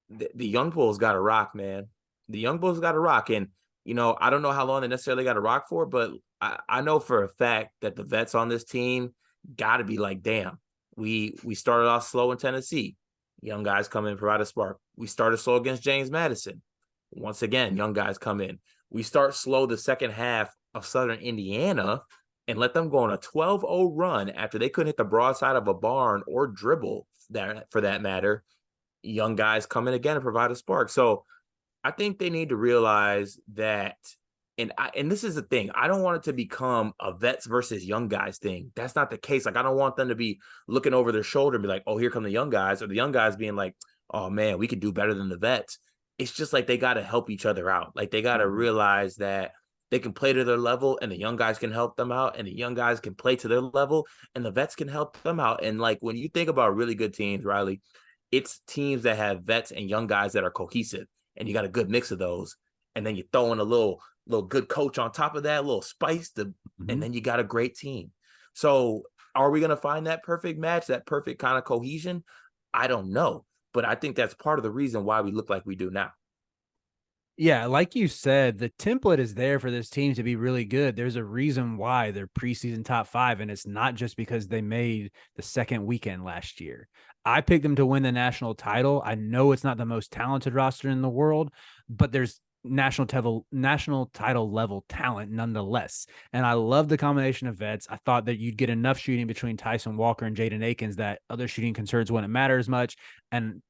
the young bulls got to rock, man. The young bulls got to rock, and I don't know how long they necessarily got to rock for, but I know for a fact that the vets on this team got to be like, damn, we started off slow in Tennessee. Young guys come in, provide a spark. We started slow against James Madison. Once again, young guys come in. We start slow the second half of Southern Indiana and let them go on a 12-0 run after they couldn't hit the broadside of a barn or dribble, that for that matter. Young guys come in again and provide a spark. So I think they need to realize that, and this is the thing. I don't want it to become a vets versus young guys thing. That's not the case. Like, I don't want them to be looking over their shoulder and be like, oh, here come the young guys, or the young guys being like, oh man, we could do better than the vets. It's just like they got to help each other out. Like, they got to realize that they can play to their level, and the young guys can help them out, and the young guys can play to their level, and the vets can help them out. And like, when you think about really good teams, Riley, it's teams that have vets and young guys that are cohesive, and you got a good mix of those. And then you throw in a little good coach on top of that, a little spice, and then you got a great team. So are we going to find that perfect match, that perfect kind of cohesion? I don't know, but I think that's part of the reason why we look like we do now. Yeah, like you said, the template is there for this team to be really good. There's a reason why they're preseason top 5, and it's not just because they made the second weekend last year. I picked them to win the national title. I know it's not the most talented roster in the world, but there's national title level talent nonetheless. And I love the combination of vets. I thought that you'd get enough shooting between Tyson Walker and Jaden Akins that other shooting concerns wouldn't matter as much. And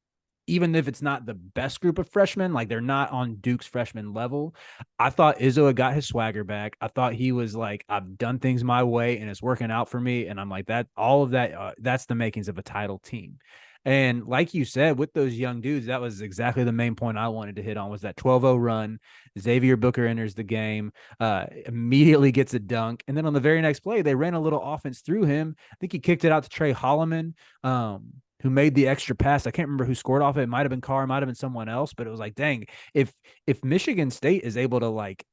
even if it's not the best group of freshmen, like they're not on Duke's freshman level, I thought Izzo had got his swagger back. I thought he was like, I've done things my way and it's working out for me. And I'm like, that all of that, that's the makings of a title team. And like you said, with those young dudes, that was exactly the main point I wanted to hit on, was that 12-0 run. Xavier Booker enters the game, immediately gets a dunk. And then on the very next play, they ran a little offense through him. I think he kicked it out to Trey Holloman, who made the extra pass. I can't remember who scored off it. It might have been Carr, it might have been someone else, but it was like, dang, if Michigan State is able to like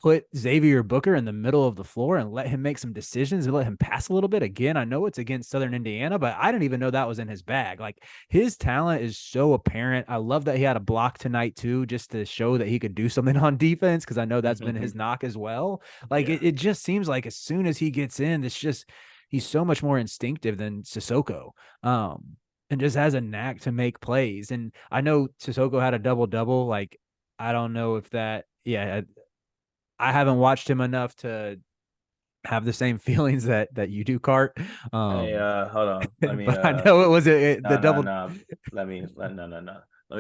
put Xavier Booker in the middle of the floor and let him make some decisions and let him pass a little bit. Again, I know it's against Southern Indiana, but I didn't even know that was in his bag. Like, his talent is so apparent. I love that he had a block tonight too, just to show that he could do something on defense, because I know that's been his knock as well. Like, it just seems like as soon as he gets in, it's just, he's so much more instinctive than Sissoko. And just has a knack to make plays. And I know Sissoko had a double-double. Like, I don't know if that, I haven't watched him enough to have the same feelings that you do, Cart. Hey, hold on. Let me But I know it was the no, double. no. No. Let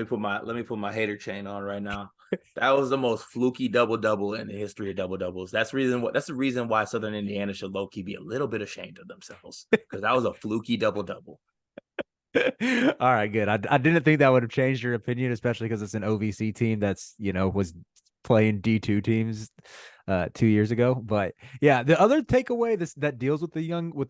me put my hater chain on right now. That was the most fluky double-double in the history of double-doubles. That's the reason why Southern Indiana should low-key be a little bit ashamed of themselves, because that was a fluky double-double. All right, good. I didn't think that would have changed your opinion, especially because it's an OVC team that's, was playing D2 teams 2 years ago. But yeah, the other takeaway that deals with the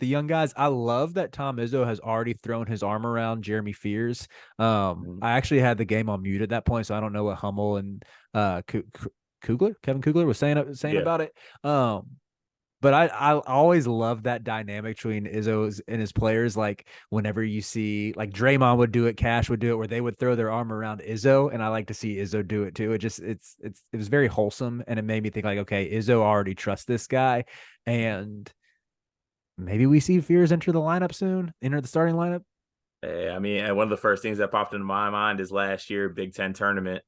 young guys, I love that Tom Izzo has already thrown his arm around Jeremy Fears. I actually had the game on mute at that point, so I don't know what Hummel and Kevin Kugler was saying about it. But I always love that dynamic between Izzo's and his players. Like, whenever you see, like, Draymond would do it, Cash would do it, where they would throw their arm around Izzo, and I like to see Izzo do it too. It was very wholesome, and it made me think like, okay, Izzo already trusts this guy, and maybe we see Fears enter the starting lineup. I mean, and one of the first things that popped into my mind is last year Big Ten tournament.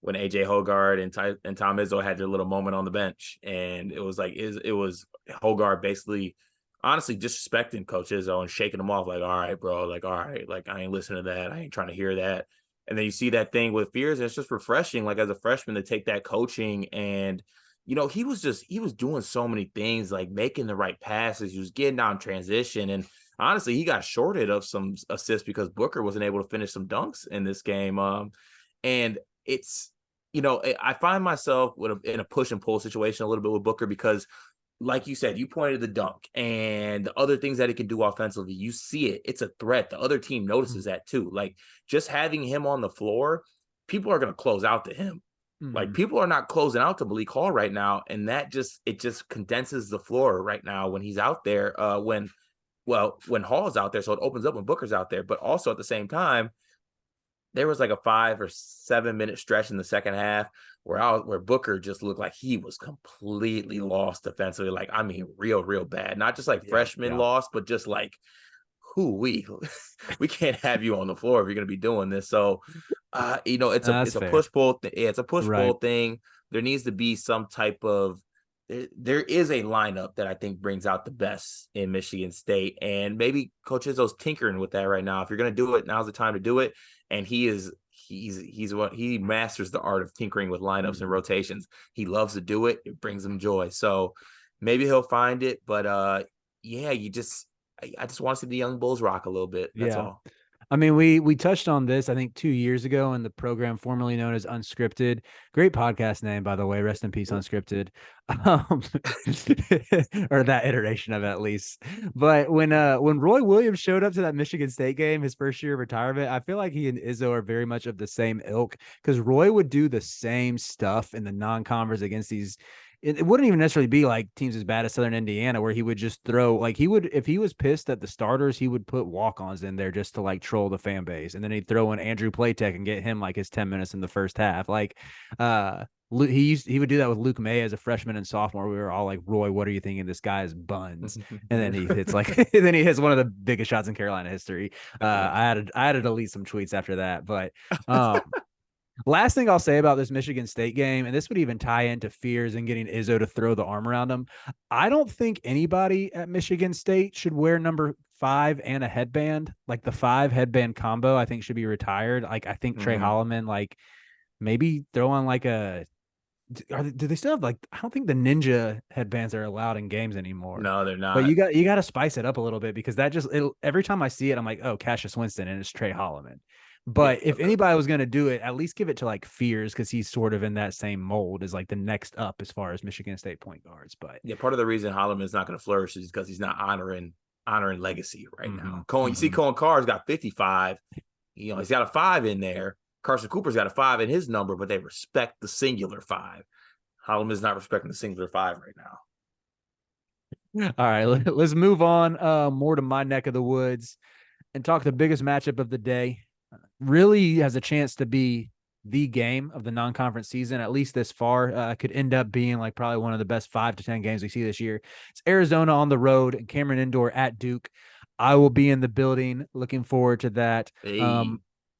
When AJ Hoggard and Tom Izzo had their little moment on the bench, and it was Hoggard basically, honestly, disrespecting Coach Izzo and shaking him off, like, all right, bro, like, all right, like, I ain't listening to that, I ain't trying to hear that. And then you see that thing with Fears, and it's just refreshing, like, as a freshman, to take that coaching. And he was doing so many things, like making the right passes, he was getting down transition, and honestly, he got shorted of some assists because Booker wasn't able to finish some dunks in this game. And it's, I find myself in a push and pull situation a little bit with Booker, because, like you said, you pointed the dunk and the other things that he can do offensively. You see it. It's a threat. The other team notices that too. Like, just having him on the floor, people are going to close out to him. Like, people are not closing out to Malik Hall right now. And it just condenses the floor right now when he's out there, when Hall's out there. So it opens up when Booker's out there. But also at the same time, there was like a 5 or 7 minute stretch in the second half where Booker just looked like he was completely lost defensively. Like, I mean, real bad. Not just like Yeah, freshman yeah. lost, but just like who we can't have you on the floor if you're going to be doing this. So, That's it's a fair. push pull. Yeah, it's a push Right. pull thing. There needs to be some type of. There is a lineup that I think brings out the best in Michigan State, and maybe Coach Izzo's tinkering with that right now. If you're going to do it, now's the time to do it. And he's what he masters the art of tinkering with lineups and Mhm. rotations. He loves to do it. It brings him joy. So maybe he'll find it, but yeah, I just want to see the young Bulls rock a little bit. That's Yeah. all. I mean, we touched on this, I think 2 years ago in the program formerly known as Unscripted. Great podcast name, by the way. Rest in peace, Unscripted. Um, or that iteration of it at least. But when Roy Williams showed up to that Michigan State game, his first year of retirement, I feel like he and Izzo are very much of the same ilk because Roy would do the same stuff in the non-conference against these. It wouldn't even necessarily be like teams as bad as Southern Indiana, where he would just throw like he would if he was pissed at the starters, he would put walk-ons in there just to like troll the fan base, and then he'd throw in Andrew Platek and get him like his 10 minutes in the first half. Like, he would do that with Luke May as a freshman and sophomore. We were all like, Roy, what are you thinking? This guy is buns, and then he hits like then he hits one of the biggest shots in Carolina history. I had to delete some tweets after that, but last thing I'll say about this Michigan State game, and this would even tie into fears and getting Izzo to throw the arm around him. I don't think anybody at Michigan State should wear number 5 and a headband. Like the 5 headband combo, I think should be retired. Like I think Trey Mm-hmm. Holloman, like maybe throw on like do they still have like I don't think the ninja headbands are allowed in games anymore. No, they're But not. you got to spice it up a little bit because that just every time I see it, I'm like, oh, Cassius Winston and it's Trey Holloman. Yeah, But if anybody was going to do it, at least give it to like Fears because he's sort of in that same mold as like the next up as far as Michigan State point guards. But yeah. Part of the reason Holloman's not going to flourish is because he's not honoring legacy right mm-hmm, now. You see, mm-hmm. Cohen Carr's got 55. He's got a 5 in there. Carson Cooper's got a 5 in his number, but they respect the singular 5. Holloman's not respecting the singular 5 right now. All right, let's move on more to my neck of the woods and talk the biggest matchup of the day. Really has a chance to be the game of the non-conference season, at least this far. Could end up being like probably one of the best 5 to 10 games we see this year. It's Arizona on the road and Cameron Indoor at Duke. I will be in the building. Looking forward to that. Hey,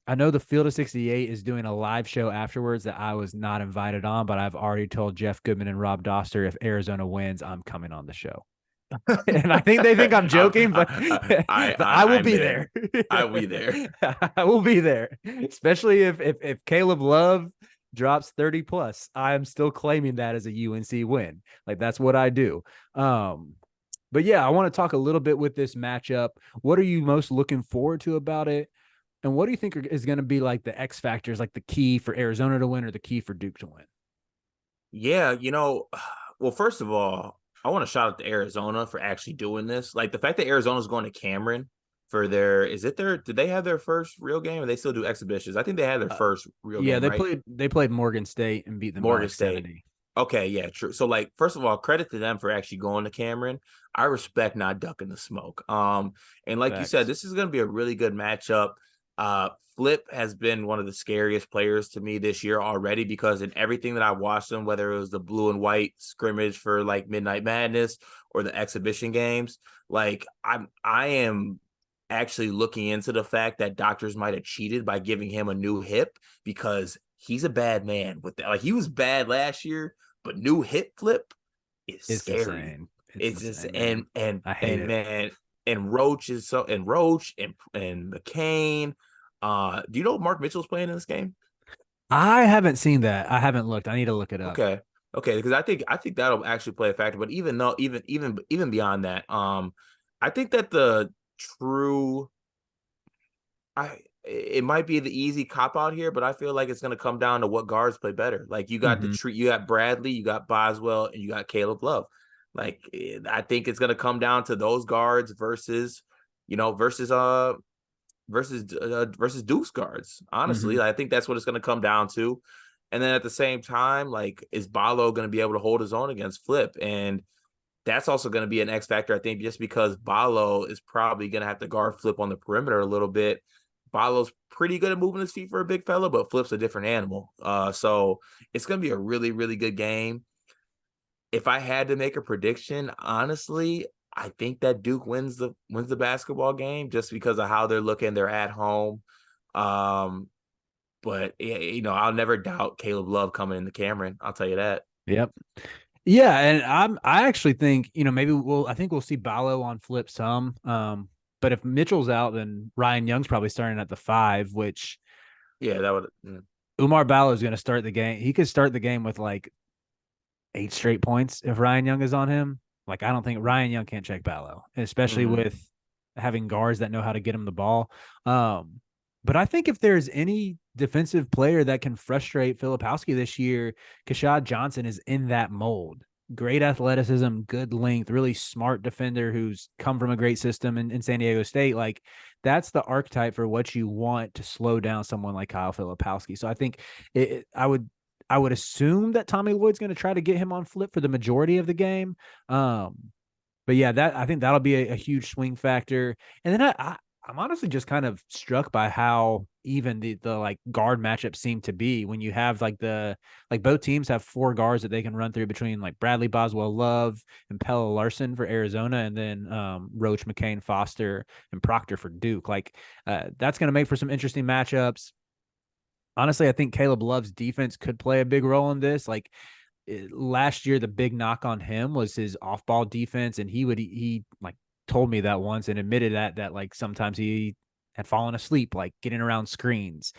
I know the Field of 68 is doing a live show afterwards that I was not invited on, but I've already told Jeff Goodman and Rob Doster if Arizona wins, I'm coming on the show. And I think they think I'm joking, but but I will I'm be there. there. I will be there. I will be there, especially if Caleb Love drops 30 plus. I am still claiming that as a UNC win. Like that's what I do. But yeah, I want to talk a little bit with this matchup. What are you most looking forward to about it? And what do you think is going to be like the X factors, like the key for Arizona to win or the key for Duke to win? Yeah, well, first of all, I want to shout out to Arizona for actually doing this. Like the fact that Arizona's going to Cameron for did they have their first real game or they still do exhibitions? I think they had their first real Yeah, game, right? they played Morgan State and beat them by Morgan like State. 70. Okay, yeah, true. So like first of all, credit to them for actually going to Cameron. I respect not ducking the smoke. And like you said, Facts. this is going to be a really good matchup. Flip has been one of the scariest players to me this year already because in everything that I watched him, whether it was the blue and white scrimmage for like Midnight Madness or the exhibition games, like I am actually looking into the fact that doctors might have cheated by giving him a new hip because he's a bad man with that. Like he was bad last year, but new hip flip is It's scary. insane. It's It's just insane, man. I hate it. man, and Roach is so and Roach and McCain. Do you know Mark Mitchell's playing in this game? I haven't seen that. I haven't looked. I need to look it up. Okay. Okay, because I think that'll actually play a factor. But even though even beyond that, I think that the true I it might be the easy cop out here, but I feel like it's going to come down to what guards play better. Like Mm-hmm. you got Bradley, you got Boswell, and you got Caleb Love. Like I think it's going to come down to those guards versus versus Duke's guards. Mm-hmm. Honestly, I think that's what it's going to come down to. And then at the same time, like is Balo going to be able to hold his own against Flip? And that's also going to be an X factor, I think, just because Balo is probably going to have to guard Flip on the perimeter a little bit. Ballo's pretty good at moving his feet for a big fella, but Flip's a different animal. So it's gonna be a really, really good game. If I had to make a prediction, honestly, I think that Duke wins the basketball game just because of how they're looking. They're at home. Um, but I'll never doubt Caleb Love coming into Cameron. I'll tell you that. Yep. Yeah, and I actually think, maybe I think we'll see Ballo on Flip some. But if Mitchell's out, then Ryan Young's probably starting at the 5, which Yeah, that would. Umar Ballo is going to start the game. He could start the game with like 8 straight points if Ryan Young is on him. Like, I don't think Ryan Young can't check Ballo, especially Mm-hmm. with having guards that know how to get him the ball. But I think if there's any defensive player that can frustrate Filipowski this year, Kashad Johnson is in that mold. Great athleticism, good length, really smart defender who's come from a great system in San Diego State. Like, that's the archetype for what you want to slow down someone like Kyle Filipowski. So I think I would assume that Tommy Lloyd's going to try to get him on Flip for the majority of the game. But yeah, I think that'll be a huge swing factor. And then I'm honestly just kind of struck by how even the like guard matchups seem to be when you have like both teams have 4 guards that they can run through between like Bradley Boswell Love and Pella Larson for Arizona, and then Roach, McCain, Foster, and Proctor for Duke. Like that's going to make for some interesting matchups. Honestly, I think Caleb Love's defense could play a big role in this. Like last year, the big knock on him was his off-ball defense, and he like told me that once and admitted that like sometimes he had fallen asleep, like getting around screens.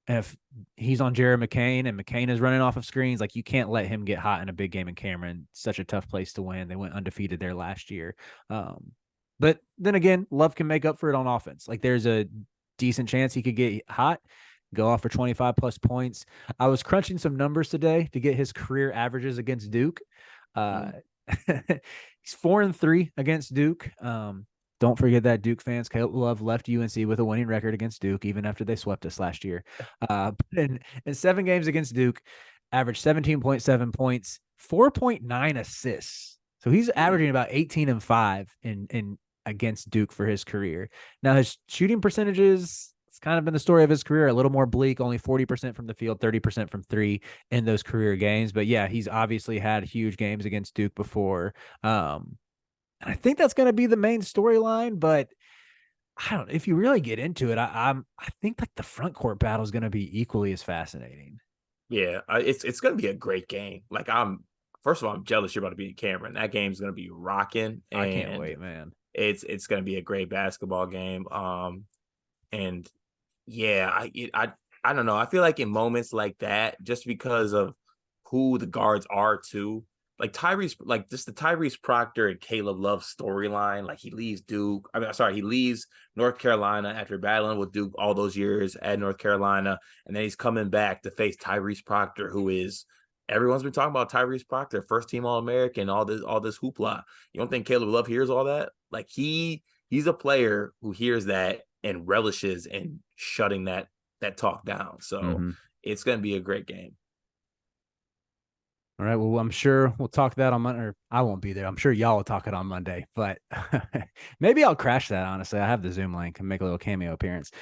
If he's on Jared McCain and McCain is running off of screens, like you can't let him get hot in a big game in Cameron. Such a tough place to win. They went undefeated there last year. But then again, Love can make up for it on offense. Like there's a decent chance he could get hot, go off for 25 plus points. I was crunching some numbers today to get his career averages against Duke. He's 4-3 against Duke. Don't forget that, Duke fans. Caleb Love left UNC with a winning record against Duke, even after they swept us last year. In 7 games against Duke, averaged 17.7 points, 4.9 assists. So he's averaging about 18 and 5 in against Duke for his career. Now his shooting percentages, it's kind of been the story of his career, a little more bleak, only 40% from the field, 30% from 3 in those career games. But yeah, he's obviously had huge games against Duke before. And I think that's going to be the main storyline, but I don't, if you really get into it, I think like the front court battle is going to be equally as fascinating. Yeah, it's going to be a great game. Like first of all, I'm jealous you're about to be in Cameron. That game's going to be rocking, I can't and wait, man. it's going to be a great basketball game. And yeah, I don't know. I feel like in moments like that, just because of who the guards are too, like Tyrese, like just the Tyrese Proctor and Caleb Love storyline. Like he leaves Duke. I mean, sorry, he leaves North Carolina after battling with Duke all those years at North Carolina, and then he's coming back to face Tyrese Proctor, who is everyone's been talking about Tyrese Proctor, first team All American, all this hoopla. You don't think Caleb Love hears all that? Like he's a player who hears that and relishes in shutting that talk down. So it's going to be a great game. All right. Well, I'm sure we'll talk that on Monday. Or I won't be there. I'm sure y'all will talk it on Monday, but maybe I'll crash that. Honestly, I have the Zoom link and make a little cameo appearance.